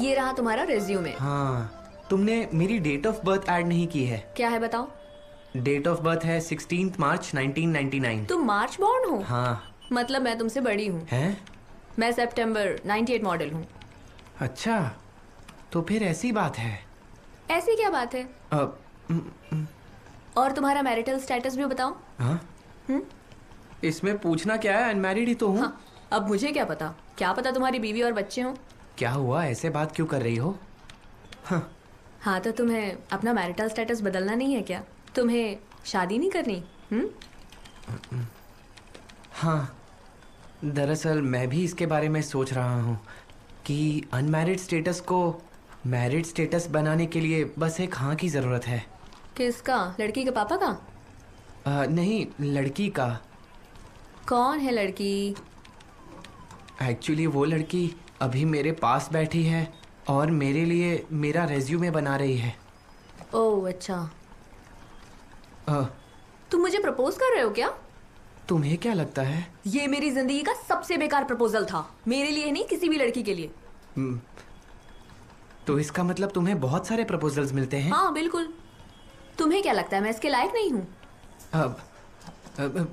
ये रहा तुम्हारा रेज्यूमे। हाँ, तुमने मेरी डेट ऑफ बर्थ ऐड नहीं की है। क्या है बताओ? डेट ऑफ बर्थ है 16 मार्च 1999। तुम मार्च बॉर्न हो? हाँ। मतलब मैं तुमसे बड़ी हूँ। हैं? मैं सितंबर 98 मॉडल हूँ। अच्छा, तो फिर ऐसी बात है। ऐसी क्या बात है? और तुम्हारा मैरिटल स्टेटस भी बताओ। हाँ? इसमें पूछना क्या है, अनमैरिड ही तो हूँ। हाँ, अब मुझे क्या पता? क्या पता तुम्हारी बीवी और बच्चे हों। क्या हुआ, ऐसे बात क्यों कर रही हो? हाँ, तो तुम्हें अपना मैरिटल स्टेटस बदलना नहीं है क्या? तुम्हें शादी नहीं करनी? हाँ, दरअसल मैं भी इसके बारे में सोच रहा हूँ कि अनमैरिड स्टेटस को मैरिड स्टेटस बनाने के लिए बस एक हाँ की ज़रूरत है। किसका? लड़की के पापा का? नहीं, लड़की का। कौन है लड़की? एक्चुअली वो लड़की अभी मेरे पास बैठी है और मेरे लिए मेरा रेज्यूमे बना रही है। ओह अच्छा। अ, तुम मुझे प्रपोज कर रहे हो क्या? तुम्हें क्या लगता है? ये मेरी जिंदगी का सबसे बेकार प्रपोजल था। मेरे लिए नहीं, किसी भी लड़की के लिए। तो इसका मतलब तुम्हें बहुत सारे प्रपोजल्स मिलते हैं? हाँ बिल्कुल। तुम्हें क्या लगता है मैं इसके लायक नहीं हूँ?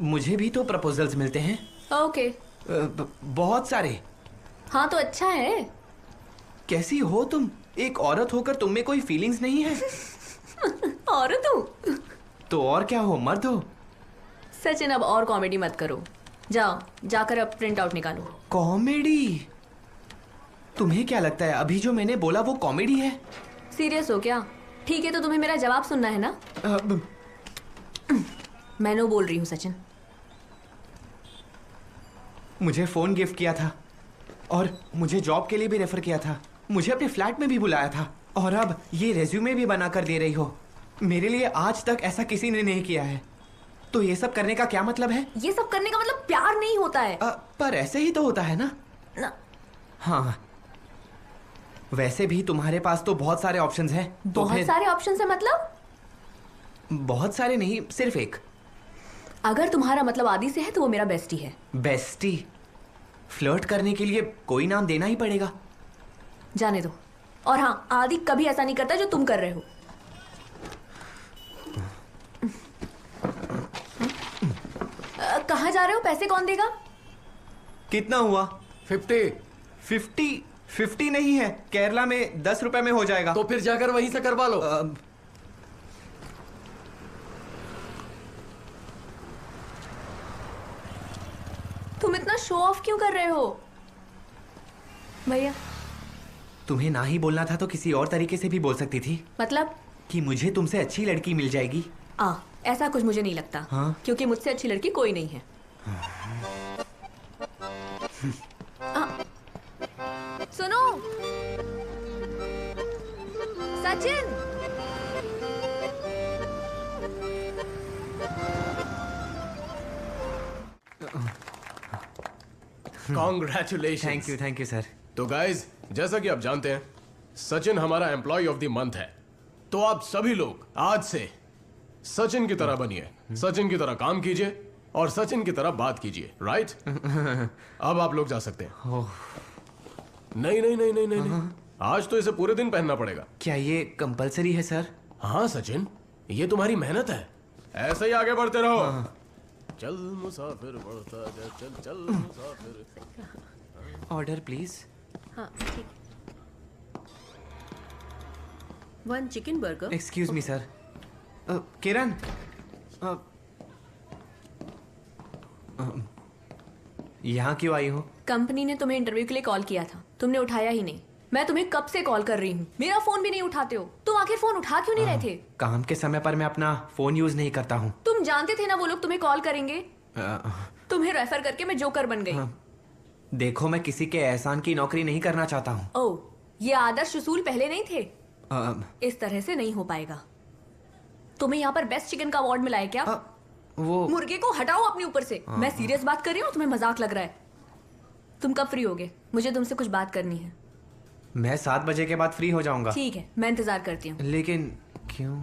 मुझे भी तो प्रपोजल्स मिलते हैं। ओके। बहुत सारे। हाँ तो अच्छा है। कैसी हो तुम? एक औरत होकर तुम में कोई फीलिंग्स नहीं है? औरत हूँ तो और क्या हो, मर्द हो? सचिन, अब और कॉमेडी मत करो। जाओ, जाकर अब प्रिंट आउट निकालो। कॉमेडी? तुम्हें क्या लगता है अभी जो मैंने बोला वो कॉमेडी है? सीरियस हो क्या? ठीक है, तो तुम्हें मेरा जवाब सुनना है ना? मैं नो बोल रही हूँ सचिन। मुझे फोन गिफ्ट किया था और मुझे जॉब के लिए भी रेफर किया था, मुझे अपने फ्लैट में भी बुलाया था, और अब ये रेज्यूमे भी बना कर दे रही हो। मेरे लिए आज तक ऐसा किसी ने नहीं किया है, तो ये सब करने का क्या मतलब है? ये सब करने का मतलब प्यार नहीं होता है। पर ऐसे ही तो होता है ना? हाँ, वैसे भी तुम्हारे पास तो बहुत सारे ऑप्शंस हैं। तो बहुत सारे ऑप्शंस है मतलब? बहुत सारे नहीं, सिर्फ एक। अगर तुम्हारा मतलब आदि से है तो वो मेरा बेस्टी है। बेस्टी? फ्लर्ट करने के लिए कोई नाम देना ही पड़ेगा। जाने दो। और हाँ, आदि कभी ऐसा नहीं करता जो तुम कर रहे हो। कहाँ जा रहे हो? पैसे कौन देगा? कितना हुआ? 50। 50 नहीं है, केरला में 10 रुपए में हो जाएगा। तो फिर जाकर वहीं से करवा लो। तुम इतना शो ऑफ क्यों कर रहे हो भैया? तुम्हें ना ही बोलना था तो किसी और तरीके से भी बोल सकती थी। मतलब? कि मुझे तुमसे अच्छी लड़की मिल जाएगी। ऐसा कुछ मुझे नहीं लगता। हाँ? क्योंकि मुझसे अच्छी लड़की कोई नहीं है। सुनो Sachin, congratulation. Thank you sir. तो गाइज, जैसा कि आप जानते हैं, सचिन हमारा एम्प्लॉय ऑफ द मंथ है। तो आप सभी लोग आज से सचिन की तरह बनिए, सचिन की तरह काम कीजिए और सचिन की तरह बात कीजिए, राइट? अब आप लोग जा सकते हैं। नहीं नहीं नहीं नहीं नहीं, नहीं। आज तो इसे पूरे दिन पहनना पड़ेगा। क्या ये कंपलसरी है सर? हाँ सचिन, ये तुम्हारी मेहनत है। ऐसे ही आगे बढ़ते रहो। चल मुसाफिर बढ़ता जा, चल चल मुसाफिर। Order please. हाँ ठीक। 1 chicken burger. Excuse me sir. Kiran, यहाँ क्यों आई हो? कंपनी ने तुम्हें इंटरव्यू के लिए कॉल किया था, तुमने उठाया ही नहीं। मैं तुम्हें कब से कॉल कर रही हूँ, मेरा फोन भी नहीं उठाते हो। तुम आखिर फोन उठा क्यों नहीं रहे थे? काम के समय पर मैं अपना फोन यूज नहीं करता हूँ। तुम जानते थे ना वो लोग तुम्हें कॉल करेंगे। तुम्हें रेफर करके मैं जोकर बन गई। देखो, मैं किसी के एहसान की नौकरी नहीं करना चाहता हूँ। ओह, ये आदर्श रसूल पहले नहीं थे? इस तरह से नहीं हो पाएगा। तुम्हें यहाँ पर बेस्ट चिकन का अवार्ड मिला है क्या? वो मुर्गे को हटाओ अपने ऊपर से। मैं सीरियस बात कर रही हूँ, तुम्हें मजाक लग रहा है। तुम कब फ्री होगे? मुझे तुमसे कुछ बात करनी है। मैं 7 बजे के बाद फ्री हो जाऊंगा। ठीक है, मैं इंतजार करती हूँ। लेकिन क्यों?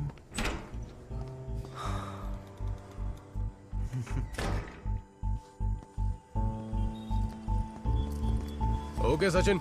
ओके सचिन,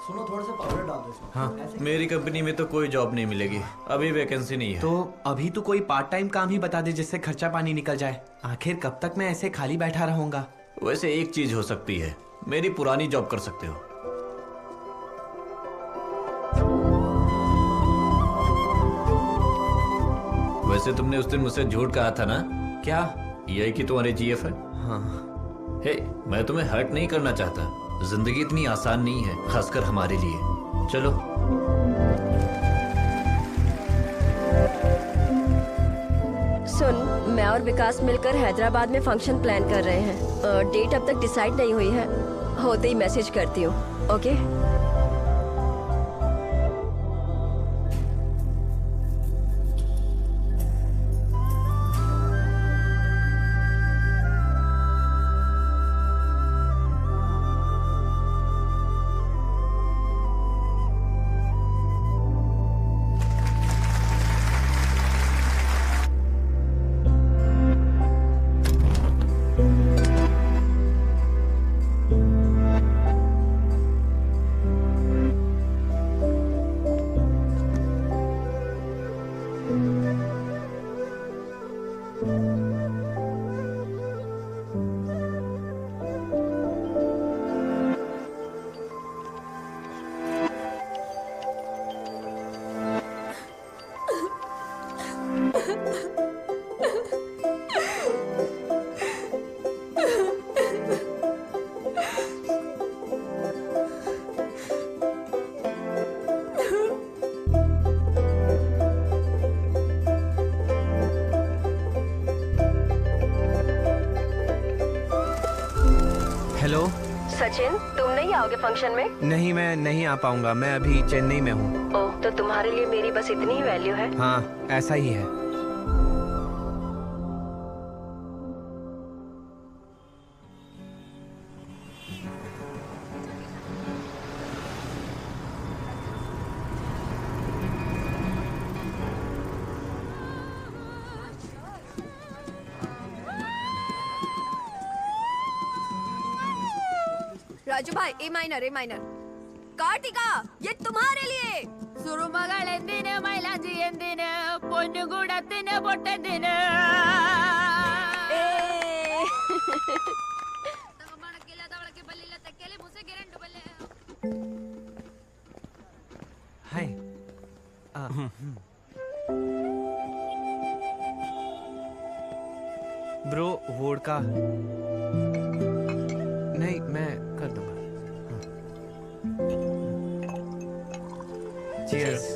सुनो थोड़ा सा पाउडर डाल दो इसमें। हाँ, मेरी कंपनी में तो कोई जॉब नहीं मिलेगी, अभी वैकेंसी नहीं है। तो अभी तो कोई पार्ट टाइम काम ही बता दे जिससे खर्चा पानी निकल जाए। आखिर कब तक मैं ऐसे खाली बैठा रहूंगा? वैसे एक चीज हो सकती है, मेरी पुरानी जॉब कर सकते हो। वैसे तुमने उस दिन मुझसे झूठ कहा था ना, क्या? यही कि तुम्हारे जीएफ है। हाँ। हे, मैं तुम्हें हर्ट नहीं करना चाहता, जिंदगी इतनी आसान नहीं है, खासकर हमारे लिए। चलो। सुन, मैं और विकास मिलकर हैदराबाद में फंक्शन प्लान कर रहे हैं। डेट अब तक डिसाइड नहीं हुई है, होते ही मैसेज करती हूँ। ओके? हेलो सचिन, तुम नहीं आओगे फंक्शन में? नहीं, मैं नहीं आ पाऊंगा। मैं अभी चेन्नई में हूँ। ओह, तो तुम्हारे लिए मेरी बस इतनी ही वैल्यू है? हाँ, ऐसा ही है। राजू भाई, A minor, A minor. Kartika, ये तुम्हारे लिए। ಸುರುಮಗಳೆಂದಿನ ಮೈಲಾಂಜಿ ಎಂದಿನ ಪೊನ್ನುಗೂಡತ್ತಿನ ಬೊಟ್ಟೆಂದಿನ ಮಣಕಿಲ್ಲ ತವಳಕ್ಕೆ ಬಲ್ಲಿಲ್ಲ ತಕ್ಕೆಲೆ ಮುಸೆಗೆ ರೆಂಡು ಬಲ್ಲೆ हाय। Bro, vodka. नहीं, मैं कर दूंगा। चीयर्स।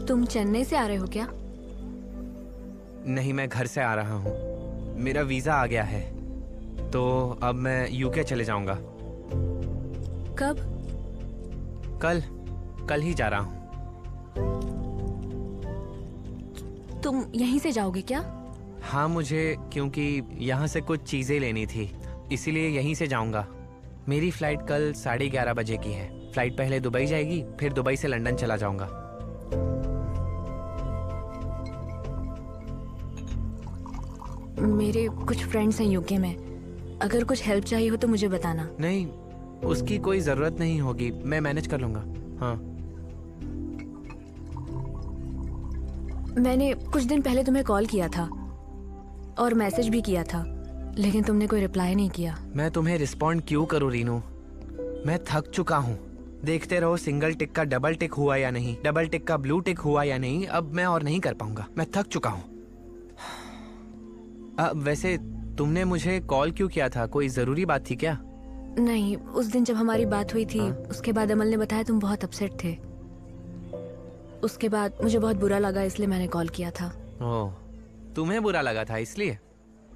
तुम चेन्नई से आ रहे हो क्या? नहीं, मैं घर से आ रहा हूँ। मेरा वीजा आ गया है, तो अब मैं यूके चले जाऊंगा। कब? कल ही जा रहा हूँ। तुम यहीं से जाओगे क्या? हाँ, मुझे क्योंकि यहाँ से कुछ चीजें लेनी थी, इसीलिए यहीं से जाऊंगा। मेरी फ्लाइट कल 11:30 बजे की है। फ्लाइट पहले दुबई जाएगी, फिर दुबई से लंदन चला जाऊंगा। मेरे कुछ फ्रेंड्स हैं यूके में। अगर कुछ हेल्प चाहिए हो तो मुझे बताना। नहीं, उसकी कोई जरूरत नहीं होगी, मैं मैनेज कर लूंगा। हाँ। मैंने कुछ दिन पहले तुम्हें कॉल किया था और मैसेज भी किया था, लेकिन तुमने कोई रिप्लाई नहीं किया। मैं तुम्हें रिस्पॉन्ड क्यों करूं रीनू? मैं थक चुका हूँ। देखते रहो सिंगल टिक का डबल टिक हुआ या नहीं, डबल टिक का ब्लू टिक हुआ या नहीं। अब मैं और नहीं कर पाऊंगा, मैं थक चुका हूँ। वैसे तुमने मुझे कॉल क्यों किया था? कोई जरूरी बात थी क्या? नहीं, उस दिन जब हमारी बात हुई थी, उसके बाद अमल ने बताया तुम बहुत अपसेट थे। उसके बाद मुझे बहुत बुरा लगा, इसलिए मैंने कॉल किया था। ओह, तुम्हें बुरा लगा था इसलिए?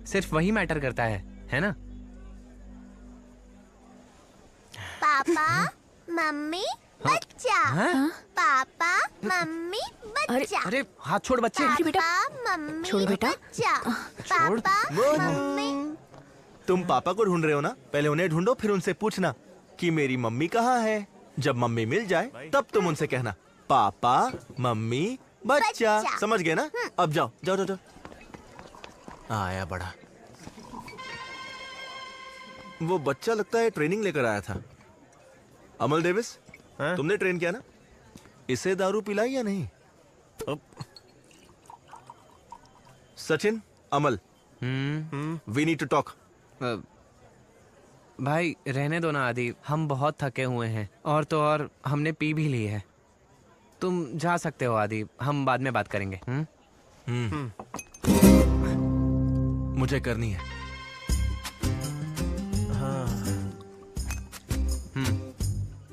सिर्फ वही मैटर करता है ना? पापा, मम्मी, बच्चा। हाँ? पापा, मम्मी, अरे अरे हाथ छोड़ बच्चे। अरे बेटा छोड़ो बेटा। छोड़। तुम पापा को ढूंढ रहे हो ना? पहले उन्हें ढूंढो, फिर उनसे पूछना कि मेरी मम्मी कहाँ है। जब मम्मी मिल जाए तब तुम उनसे कहना पापा मम्मी बच्चा। समझ गए ना? अब जाओ जाओ जाओ, जाओ। आया बड़ा। वो बच्चा लगता है ट्रेनिंग लेकर आया था। अमल डेविस, तुमने ट्रेन किया ना? इसे दारू पिलाई या नहीं? सचिन, अमल, वी नीड टू टॉक। भाई रहने दो ना आदि, हम बहुत थके हुए हैं और तो और हमने पी भी ली है। तुम जा सकते हो आदि, हम बाद में बात करेंगे। मुझे करनी है।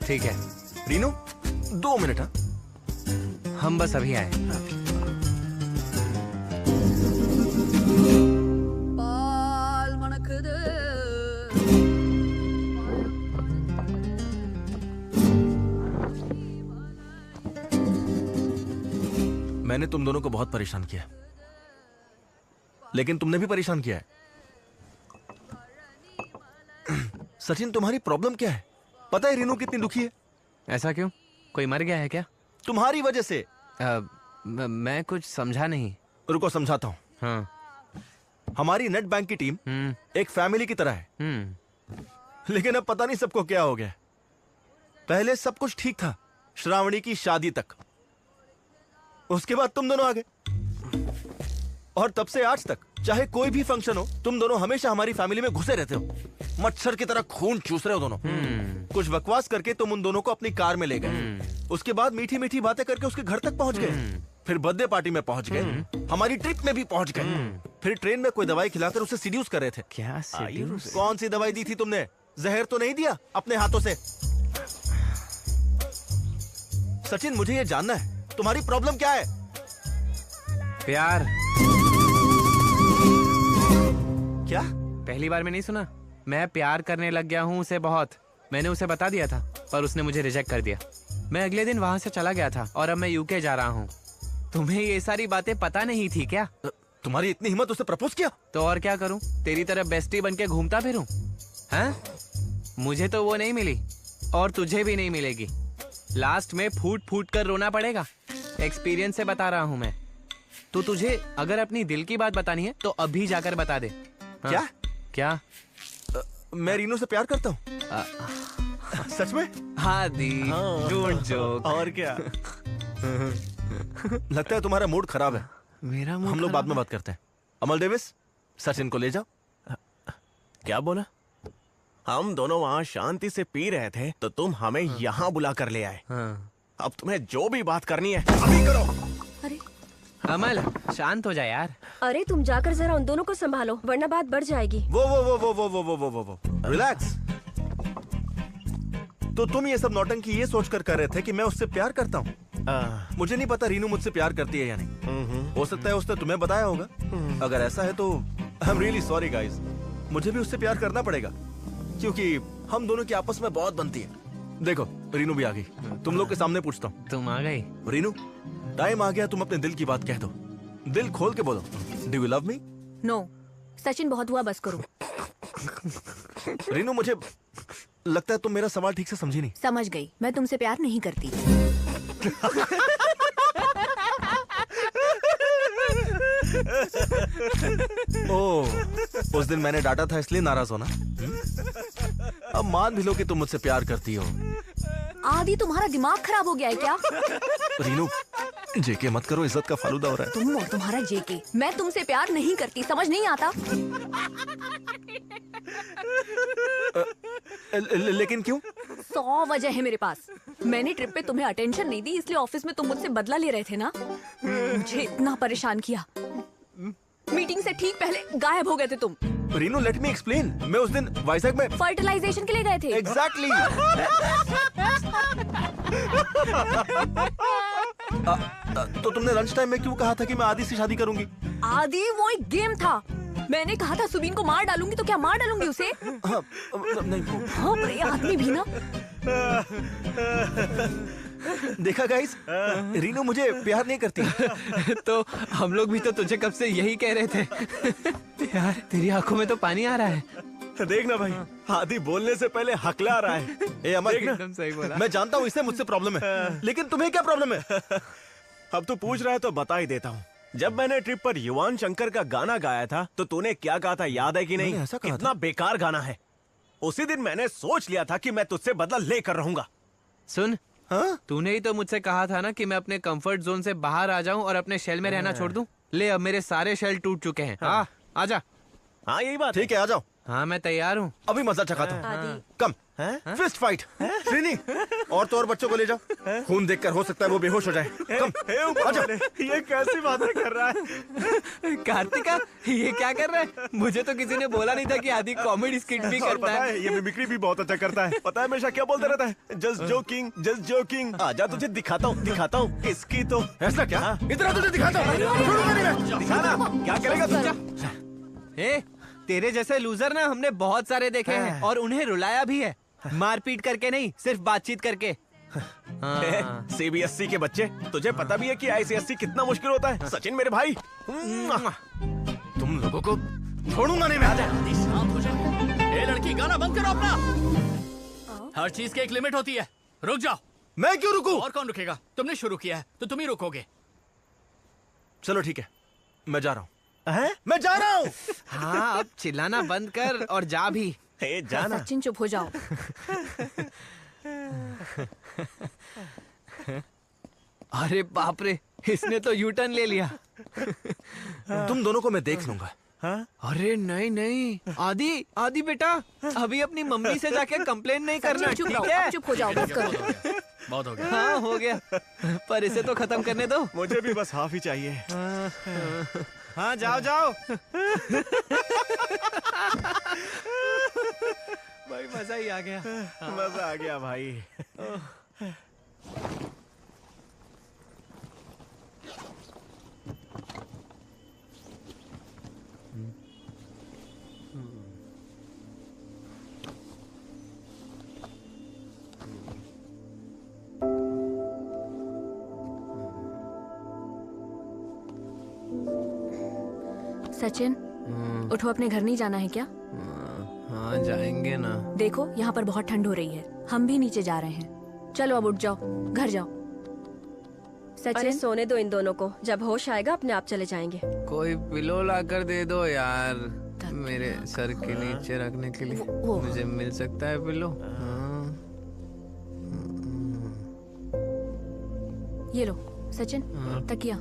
ठीक है रीनू, 2 मिनट। हम बस अभी आए। मैंने तुम दोनों को बहुत परेशान किया, लेकिन तुमने भी परेशान किया है। सचिन, तुम्हारी प्रॉब्लम क्या है? पता है रीनू कितनी दुखी है? ऐसा क्यों? कोई मर गया है क्या? तुम्हारी वजह से। मैं कुछ समझा नहीं। रुको समझाता हूँ। हाँ। हमारी नेट बैंक की टीम एक फैमिली की तरह है, लेकिन अब पता नहीं सबको क्या हो गया। पहले सब कुछ ठीक था, श्रावणी की शादी तक। उसके बाद तुम दोनों आ गए, और तब से आज तक चाहे कोई भी फंक्शन हो, तुम दोनों हमेशा हमारी फैमिली में घुसे रहते हो। मच्छर की तरह खून चूस रहे हो दोनों। कुछ बकवास करके तुम उन दोनों को अपनी कार में ले गए। उसके बाद मीठी मीठी बातें करके उसके घर तक पहुंच गए। फिर बर्थडे पार्टी में पहुंच गए, हमारी ट्रिप में भी पहुंच गए। फिर ट्रेन में कोई दवाई खिलाकर उसे सीड्यूस कर रहे थे। क्या सीड्यूस? कौन सी दवाई दी थी तुमने? जहर तो नहीं दिया अपने हाथों से? सचिन, मुझे ये जानना है तुम्हारी प्रॉब्लम क्या है? प्यार। क्या? पहली बार में नहीं सुना? मैं प्यार करने लग गया हूँ उसे बहुत। मैंने उसे बता दिया था, पर उसने मुझे रिजेक्ट कर दिया। मैं अगले दिन वहां से चला गया था और अब मैं यूके जा रहा हूँ। तुम्हें ये सारी बातें पता नहीं थी क्या? तुम्हारी इतनी हिम्मत उसे प्रपोज किया? तो और क्या करूँ, तेरी तरह बेस्टी बन के घूमता फिरूं? हाँ? मुझे तो वो नहीं मिली और तुझे भी नहीं मिलेगी। लास्ट में फूट फूट कर रोना पड़ेगा। एक्सपीरियंस से बता रहा हूँ मैं। तो तुझे अगर अपनी दिल की बात बतानी है तो अभी जाकर बता दे। हाँ? क्या? क्या? मैं रीनू से प्यार करता हूँ। सच में? हाँ दी, डोंट जोक। और क्या? लगता है तुम्हारा मूड खराब है। मेरा मूड हम लोग बाद में बात करते हैं। अमल डेविस, सचिन को ले जाओ। क्या बोला? हम दोनों वहाँ शांति से पी रहे थे तो तुम हमें यहाँ बुला कर ले आए। हाँ। अब तुम्हें जो भी बात करनी है अभी करो। अरे अमल, शांत हो जा यार। अरे तुम जाकर जरा उन दोनों को संभालो, वरना बात बढ़ जाएगी। वो रिलैक्स। तो तुम ये सब नौटंकी ये सोचकर कर रहे थे कि मैं उससे प्यार करता हूँ। मुझे नहीं पता रीनू मुझसे प्यार करती है या नहीं। हो सकता है उसने तुम्हें बताया होगा। अगर ऐसा है तो I am really sorry guys. मुझे भी उससे प्यार करना पड़ेगा, क्योंकि हम दोनों की आपस में बहुत बनती है। देखो रीनू भी आ गई। तुम लोग के सामने पूछता हूँ। तुम आ गई? रीनू, टाइम आ गया तुम अपने दिल की बात कह दो। दिल खोल के बोलो, do you love me? No Sachin, बहुत हुआ, बस करो। रीनू, मुझे लगता है तुम मेरा सवाल ठीक से समझी नहीं। समझ गई, मैं तुमसे प्यार नहीं करती। ओह, उस दिन मैंने डांटा था इसलिए नाराज होना। अब मान भी लो कि तुम मुझसे प्यार करती हो। आदि, तुम्हारा दिमाग खराब हो गया है क्या? रीनू, जेके मत करो, इज्जत का फालूदा हो रहा है। तुम और तुम्हारा जेके। मैं तुमसे प्यार नहीं करती, समझ नहीं आता? लेकिन क्यों? 100 वजह है मेरे पास। मैंने ट्रिप पे तुम्हें अटेंशन नहीं दी, इसलिए ऑफिस में तुम मुझसे बदला ले रहे थे ना। मुझे इतना परेशान किया। मीटिंग से ठीक पहले गायब हो गए थे तुम। Renu, let me explain. मैं उस दिन वाइजैक में फर्टिलाइजेशन के लिए गए थे। एग्जैक्टली। तो तुमने लंच टाइम में क्यों कहा था कि मैं आदि से शादी करूंगी? आदि, वो एक गेम था। मैंने कहा था सुबीन को मार डालूंगी, तो क्या मार डालूंगी उसे? हाँ, नहीं। हाँ, पर ये आदमी भी ना। देखा गाइस, रीनू मुझे प्यार नहीं करती। तो हम लोग भी तो तुझे कब से यही कह रहे थे। यार तेरी आंखों में तो पानी आ रहा है। देखना भाई, आदि बोलने से पहले हकला रहा है। ए अमर, एकदम सही बोला। मैं जानता हूँ इससे मुझसे प्रॉब्लम है, लेकिन तुम्हें क्या प्रॉब्लम है? अब तू पूछ रहा है तो बता ही देता हूँ। जब मैंने ट्रिप पर युवान शंकर का गाना गाया था तो तूने क्या कहा था, याद है कि नहीं? ऐसा कहा कितना बेकार गाना है। उसी दिन मैंने सोच लिया था कि मैं तुझसे बदला लेकर रहूंगा। सुन, हाँ? तूने ही तो मुझसे कहा था ना कि मैं अपने कंफर्ट जोन से बाहर आ जाऊं और अपने शेल में रहना छोड़ दूं। ले, अब मेरे सारे शेल टूट चुके हैं। हाँ, आजा। हाँ यही बात। ठीक है, आ जाओ। हाँ मैं तैयार हूँ। अभी मजा चखाता हूँ। आदि, कम फिस्ट फाइट। श्रीनी, और तो और बच्चों को ले जाओ। खून देखकर हो सकता है वो बेहोश हो जाए। कम आ जाओ। ये कैसी बातें कर रहा है? कार्तिका, ये क्या कर रहा है? मुझे तो किसी ने बोला नहीं था कि आदि कॉमेडी स्किट भी और करता पता है। है ये मिमिक्री भी बहुत अच्छा करता है। पता है हमेशा क्या बोलता रहता है? Just joking, just joking. आजा तुझे दिखाता हूँ इसकी तो। ऐसा क्या? इतना तुझे दिखाता हूँ। छोड़ूंगा नहीं मैं। दिखाना क्या करेगा तुझे? ए, तेरे जैसे लूजर ना हमने बहुत सारे देखे हैं और उन्हें रुलाया भी है। मारपीट करके नहीं, सिर्फ बातचीत करके। हाँ। सीबीएसई के बच्चे, तुझे पता भी है कि आईसीएसई कितना मुश्किल होता है। सचिन मेरे भाई, तुम लोगों को छोड़ूंगा नहीं मैं। शांत हो जाए। ए लड़की, गाना बंद करो अपना। हर चीज की एक लिमिट होती है। रुक जाओ। मैं क्यों रुकूं? और कौन रुकेगा? तुमने शुरू किया है तो तुम ही रुकोगे। चलो ठीक है, मैं जा रहा हूँ। मैं जा रहा हूँ। हाँ, अब चिल्लाना बंद कर और जा भी। जाना। सचिन चुप हो जाओ। अरे बाप रे, इसने तो यू टर्न ले लिया। तुम दोनों को मैं देख लूंगा। अरे नहीं नहीं, आदि बेटा, अभी अपनी मम्मी से जाके कंप्लेन नहीं करना, चुप ठीक रहो, है? अब चुप हो जाओ, बस करो। बहुत हो गया। हाँ हो गया, पर इसे तो खत्म करने दो। मुझे भी बस हाफ ही चाहिए। हाँ जाओ जाओ। भाई मजा ही आ गया। मजा आ गया भाई। सचिन, उठो, अपने घर नहीं जाना है क्या? हाँ जाएंगे ना। देखो यहाँ पर बहुत ठंड हो रही है, हम भी नीचे जा रहे हैं। चलो अब उठ जाओ, घर जाओ। अरे सचिन, सोने दो इन दोनों को, जब होश आएगा अपने आप चले जाएंगे। कोई पिलो ला कर दे दो यार, मेरे सर के नीचे रखने के लिए। वो। मुझे मिल सकता है पिलो? हाँ। ये लो सचिन, तकिया।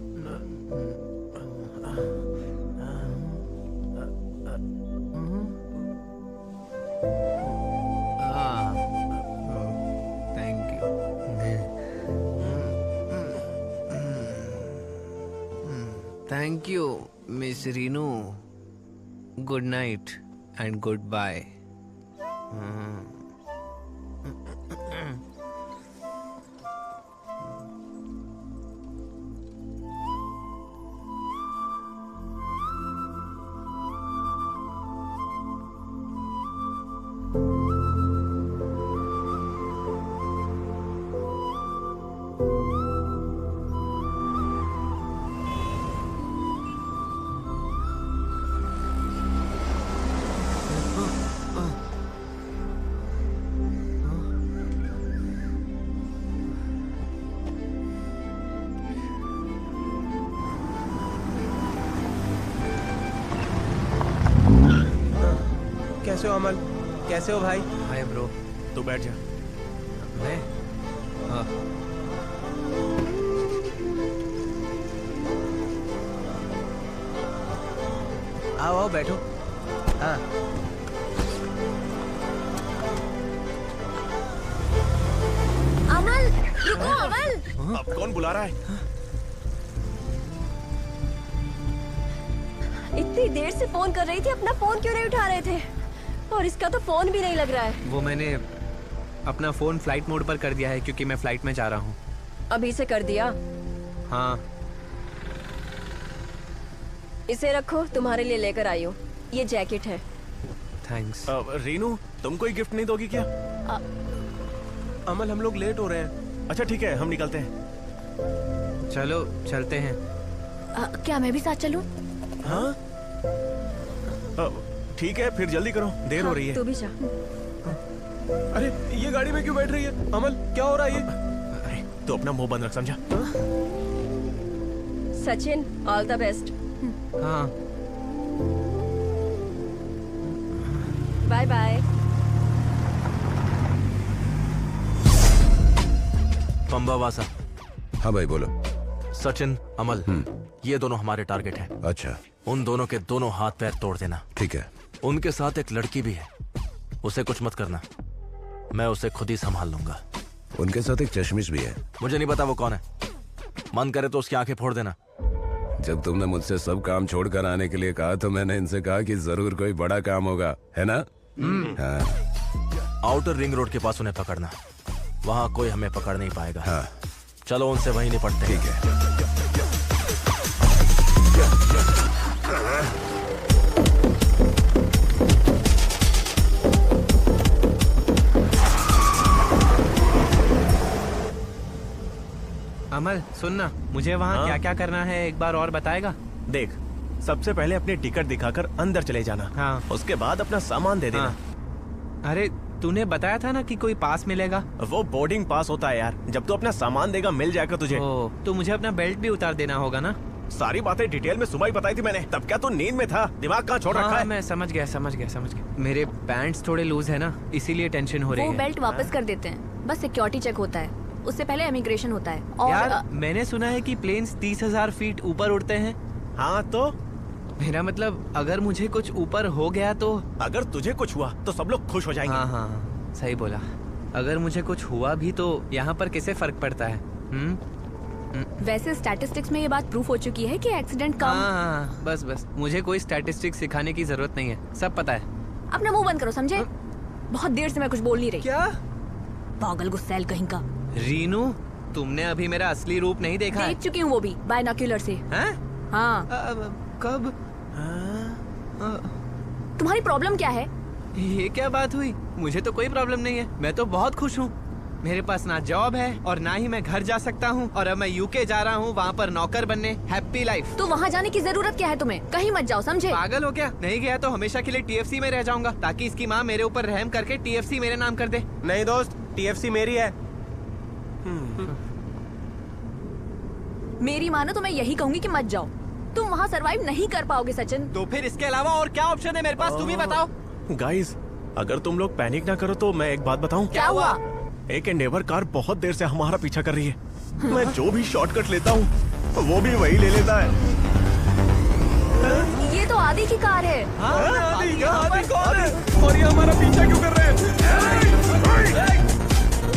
Thank you. Thank you miss Renu. Good night and goodbye. कैसे हो अमल? कैसे हो भाई? Hi bro. तू बैठ जा। मैं? हाँ। आओ आओ बैठो। हाँ। अमल, रुको अमल। अब कौन बुला रहा है? इतनी देर से फोन कर रही थी, अपना फोन क्यों नहीं उठा रहे थे? और इसका तो फोन भी नहीं लग रहा है। वो मैंने अपना फोन फ्लाइट मोड पर कर दिया है क्योंकि मैं फ्लाइट में जा रहा हूँ। अभी से कर दिया? हाँ। इसे रखो, तुम्हारे लिए लेकर आई हूँ। ये जैकेट है। थैंक्स। रीनू, तुम कोई गिफ्ट नहीं दोगी क्या? अमल, हम लोग लेट हो रहे हैं। अच्छा ठीक है, हम निकलते हैं। चलो चलते हैं। क्या मैं भी साथ चलूं? हाँ ठीक है, फिर जल्दी करो, देर हो रही है। तू भी जा। अरे ये गाड़ी में क्यों बैठ रही है? अमल क्या हो रहा है ये? अरे तू अपना मुंह बंद रख, समझा? Sachin, all the best. हाँ बाय बाय। पंबावासा। हाँ भाई बोलो। सचिन, अमल, ये दोनों हमारे टारगेट हैं। अच्छा। उन दोनों के दोनों हाथ पैर तोड़ देना। ठीक है। उनके साथ एक लड़की भी है, उसे कुछ मत करना, मैं उसे खुद ही संभाल लूंगा। उनके साथ एक चश्मिश भी है। मुझे नहीं पता वो कौन है, मन करे तो उसकी आंखें फोड़ देना। जब तुमने मुझसे सब काम छोड़कर आने के लिए कहा तो मैंने इनसे कहा कि जरूर कोई बड़ा काम होगा, है ना? हाँ। आउटर रिंग रोड के पास उन्हें पकड़ना, वहां कोई हमें पकड़ नहीं पाएगा। हाँ। चलो उनसे वहीं निपटते हैं। ठीक है। अमल सुनना, मुझे वहाँ हाँ? क्या क्या करना है एक बार और बताएगा? देख, सबसे पहले अपनी टिकट दिखाकर अंदर चले जाना। हाँ। उसके बाद अपना सामान दे देना। हाँ। अरे तूने बताया था ना कि कोई पास मिलेगा। वो बोर्डिंग पास होता है यार, जब तू अपना सामान देगा मिल जाएगा तुझे। ओ, तो मुझे अपना बेल्ट भी उतार देना होगा ना? सारी बातें डिटेल में सुबह ही बताई थी मैंने। तब क्या तू नींद में था? दिमाग कहाँ छोड़ रखा है? मैं समझ गया। मेरे पैंट्स थोड़े लूज है ना, इसीलिए टेंशन हो रही है। वो बेल्ट वापस कर देते हैं, बस सिक्योरिटी चेक होता है, उससे पहले इमिग्रेशन होता है। और यार मैंने सुना है कि प्लेन्स 30,000 फीट ऊपर उड़ते हैं। हाँ तो मेरा मतलब अगर मुझे कुछ ऊपर हो गया तो? अगर तुझे कुछ हुआ तो सब लोग खुश हो जाएंगे। हाँ, सही बोला। अगर मुझे कुछ हुआ भी तो यहाँ पर कैसे फर्क पड़ता है? वैसे स्टैटिस्टिक्स में ये बात प्रूफ हो चुकी है कि एक्सीडेंट कम। हाँ, बस मुझे कोई स्टैटिस्टिक्स सिखाने की जरूरत नहीं है, सब पता है। अपना मुंह बंद करो, समझे? बहुत देर से मैं कुछ बोल नहीं रही। क्या? पागल गुस्सैल कहीं का। रीनू, तुमने अभी मेरा असली रूप नहीं देखा? देख चुकी हूँ वो भी, बायनोक्यूलर से। हाँ। कब? तुम्हारी प्रॉब्लम क्या है? ये क्या बात हुई? मुझे तो कोई प्रॉब्लम नहीं है, मैं तो बहुत खुश हूँ। मेरे पास ना जॉब है और ना ही मैं घर जा सकता हूँ, और अब मैं यूके जा रहा हूँ वहाँ पर नौकर बनने। Happy life. तो वहाँ जाने की जरूरत क्या है तुम्हें? कहीं मत जाओ, समझे? पागल हो क्या? नहीं गया तो हमेशा के लिए टीएफसी में रह जाऊंगा, ताकि इसकी माँ मेरे ऊपर रहम करके टीएफसी मेरे नाम कर दे। नहीं दोस्त, टीएफसी मेरी है। मेरी मानो तो मैं यही कहूंगी कि मत जाओ, तुम वहाँ सरवाइव नहीं कर पाओगे सचिन। तो फिर इसके अलावा और क्या ऑप्शन है मेरे पास, तुम ही बताओ। गाइस, अगर तुम लोग पैनिक ना करो तो मैं एक बात बताऊं? क्या हुआ? एक एंडेवर कार बहुत देर से हमारा पीछा कर रही है। मैं जो भी शॉर्टकट लेता हूँ वो भी वही ले लेता है। ये तो आदि की कार है। आदि कौन है? और ये हमारा पीछा क्यों कर रहे हैं?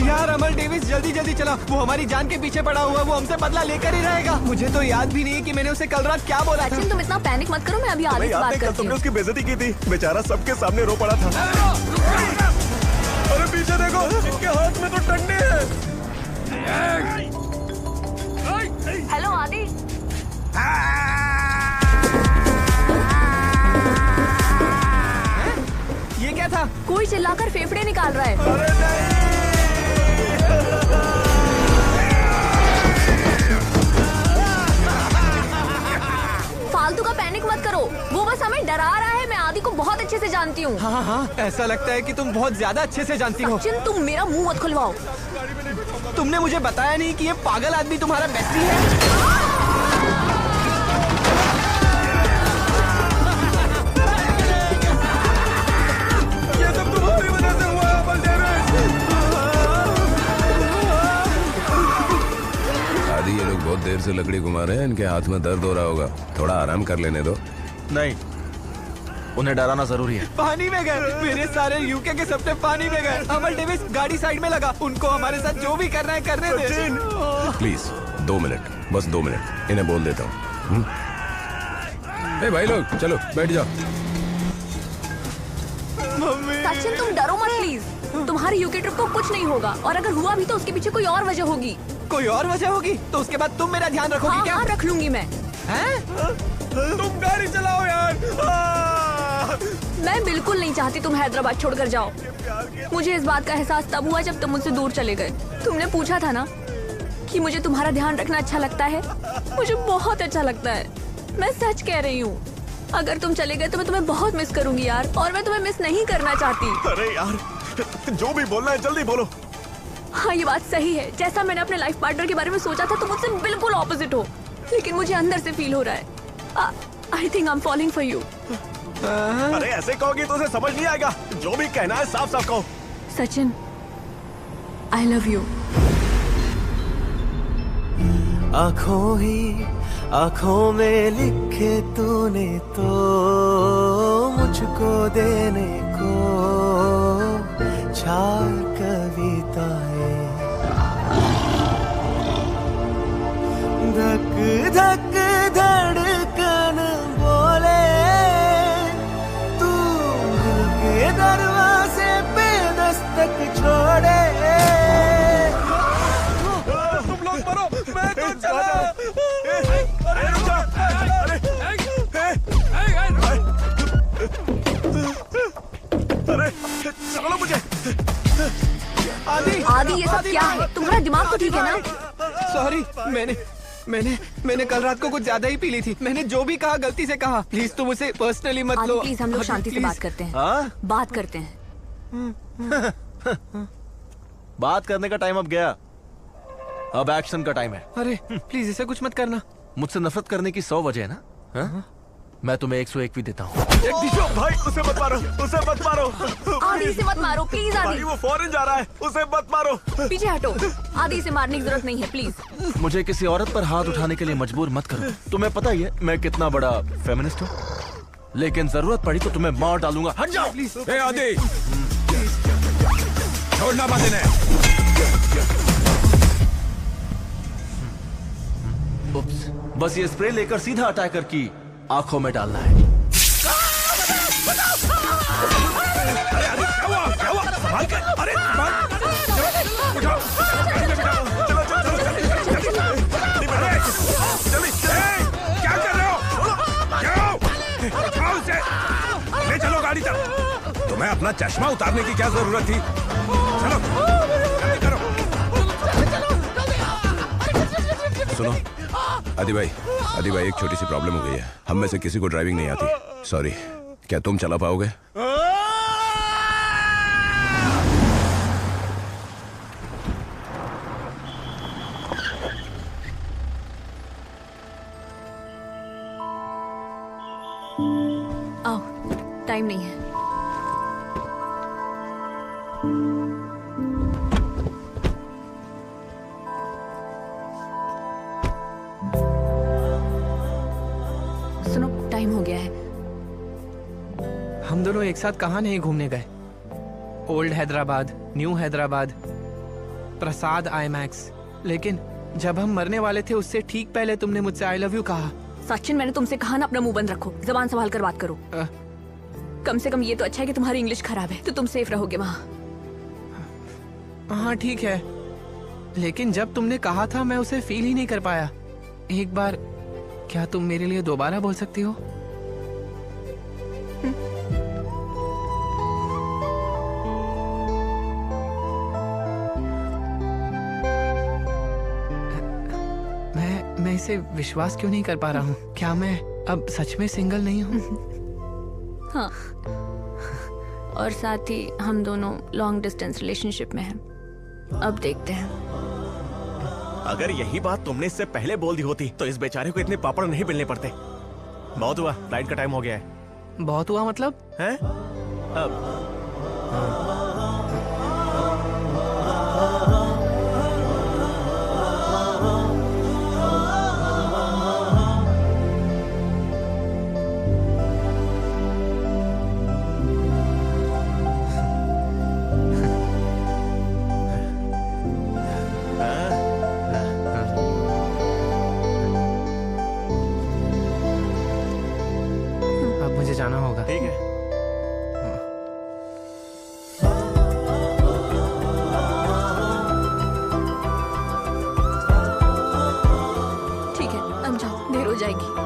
यार अमल डेविस, जल्दी जल्दी चला, वो हमारी जान के पीछे पड़ा हुआ है, वो हमसे बदला लेकर ही रहेगा। मुझे तो याद भी नहीं है कि मैंने उसे कल रात क्या बोला था। सचिन तुम इतना पैनिक मत करो, मैं अभी आदि से बात करती हूँ। तुमने उसकी बेइज्जती की थी, बेचारा सबके सामने रो पड़ा था। अरे पीछे देखो, इनके हाथ में तो डंडे हैं। हेलो आदि। ये क्या था? कोई चिल्लाकर फेफड़े निकाल रहा है। अरे नहीं। फालतू का पैनिक मत करो, वो बस हमें डरा रहा है। मैं आदि को बहुत अच्छे से जानती हूँ। हाँ, ऐसा लगता है कि तुम बहुत ज्यादा अच्छे से जानती हो। सचिन तुम मेरा मुंह मत खुलवाओ। तुमने मुझे बताया नहीं कि ये पागल आदमी तुम्हारा बेस्टी है। ये सब तुम्हारी वजह से हुआ है, अमल डेविस। आदि, ये लोग बहुत देर से लकड़ी घुमा रहे हैं, इनके हाथ में दर्द हो रहा होगा, थोड़ा आराम कर लेने दो। नहीं, उन्हें डराना जरूरी है। पानी में गए, मेरे सारे यूके के सपने पानी में गए। अमल डेविस, गाड़ी साइड में लगा, उनको हमारे साथ जो भी करना है करने दे। प्लीज 2 मिनट, बस 2 मिनट, इन्हें बोल देता हूँ। ए भाई लोग, चलो बैठ जाओ। सचिन तुम डरो मत प्लीज, तुम्हारी यूके ट्रिप को कुछ नहीं होगा, और अगर हुआ भी तो उसके पीछे कोई और वजह होगी। कोई और वजह होगी? तो उसके बाद तुम मेरा ध्यान रखोगी? हाँ, क्या? हाँ, रख लूंगी मैं। हैं? तुम गाड़ी चलाओ यार। मैं बिल्कुल नहीं चाहती तुम हैदराबाद छोड़कर जाओ। मुझे इस बात का एहसास तब हुआ जब तुम मुझसे दूर चले गए। तुमने पूछा था ना कि मुझे तुम्हारा ध्यान रखना अच्छा लगता है। मुझे बहुत अच्छा लगता है, मैं सच कह रही हूँ। अगर तुम चले गए तो मैं तुम्हें बहुत मिस करूंगी यार, और मैं तुम्हें मिस नहीं करना चाहती। अरे यार, जो भी बोलना है जल्दी बोलो। हाँ, ये बात सही है। जैसा मैंने अपने लाइफ पार्टनर के बारे में सोचा था तुम मुझसे बिल्कुल ऑपोजिट हो, लेकिन मुझे अंदर से फील हो रहा है। I think I am falling for you. अरे ऐसे कहोगी तो उसे समझ नहीं आएगा। जो भी कहना है साफ साफ कहो। Sachin, I love you. आँखों ही आँखों में लिखे तूने तो मुझको देने को चार कविताएं। धक धक धड़कन बोले तू दिल के दरवाजे पे दस्तक छोड़े। तुम लोग मरो, मैं तो चला। अरे चलो मुझे। आदि, ये सब क्या है? तुम्हारा दिमाग तो ठीक है ना? सॉरी, मैंने कल रात को कुछ ज्यादा ही पी ली थी। मैंने जो भी कहा गलती से कहा। प्लीज तुम उसे पर्सनली मत लो। प्लीज, हम लोग शांति से बात करते हैं। बात करते हैं। बात करने का टाइम अब गया, अब एक्शन का टाइम है। अरे प्लीज इसे कुछ मत करना। मुझसे नफरत करने की 100 वजह है ना? हा? मैं तुम्हें 101 भी देता हूँ। भाई उसे मत मारो, उसे मत मारो। आदि से मत मारो प्लीज। आदि, भाई वो फॉरेन जा रहा है, उसे मत मारो। पीछे हटो। आदि से मारने की जरूरत नहीं है, प्लीज। मुझे किसी औरत पर हाथ उठाने के लिए मजबूर मत करो। तुम्हें पता ही है मैं कितना बड़ा फेमिनिस्ट हूँ, लेकिन जरूरत पड़ी तो तुम्हें मार डालूंगा। हट जाओ प्लीज। आदि, छोड़ना मत इन्हें। बस ये स्प्रे लेकर सीधा अटैकर की आंखों में डालना है। क्या कर रहे हो? ले चलो गाड़ी तक। तुम्हें अपना चश्मा उतारने की क्या जरूरत थी? चलो जल्दी करो। सुनो आदि भाई, एक छोटी सी प्रॉब्लम हो गई है। हम में से किसी को ड्राइविंग नहीं आती। सॉरी, क्या तुम चला पाओगे? आओ, टाइम नहीं है। सुनो, टाइम हो गया है। हम दोनों एक साथ कहाँ नहीं घूमने गए? ओल्ड हैदराबाद, न्यू हैदराबाद, प्रसाद आईमैक्स। लेकिन जब हम मरने वाले थे उससे ठीक पहले तुमने मुझसे आई लव यू कहा। सचिन, मैंने तुमसे कहा ना अपना मुंह बंद रखो, जबान संभाल कर बात करो। कम से कम ये तो अच्छा है कि तुम्हारी इंग्लिश खराब है, तो तुम सेफ रहोगे वहाँ। हाँ ठीक है, लेकिन जब तुमने कहा था मैं उसे फील ही नहीं कर पाया। एक बार क्या तुम मेरे लिए दोबारा बोल सकती हो? मैं इसे विश्वास क्यों नहीं कर पा रहा हूँ? क्या मैं अब सच में सिंगल नहीं हूँ? हाँ, और साथ ही हम दोनों लॉन्ग डिस्टेंस रिलेशनशिप में हैं। अब देखते हैं। अगर यही बात तुमने इससे पहले बोल दी होती तो इस बेचारे को इतने पापड़ नहीं बेलने पड़ते। बहुत हुआ, फ्लाइट का टाइम हो गया है। बहुत हुआ मतलब? हैं? जाना होगा। ठीक है। ठीक है, अब जाओ, देर हो जाएगी।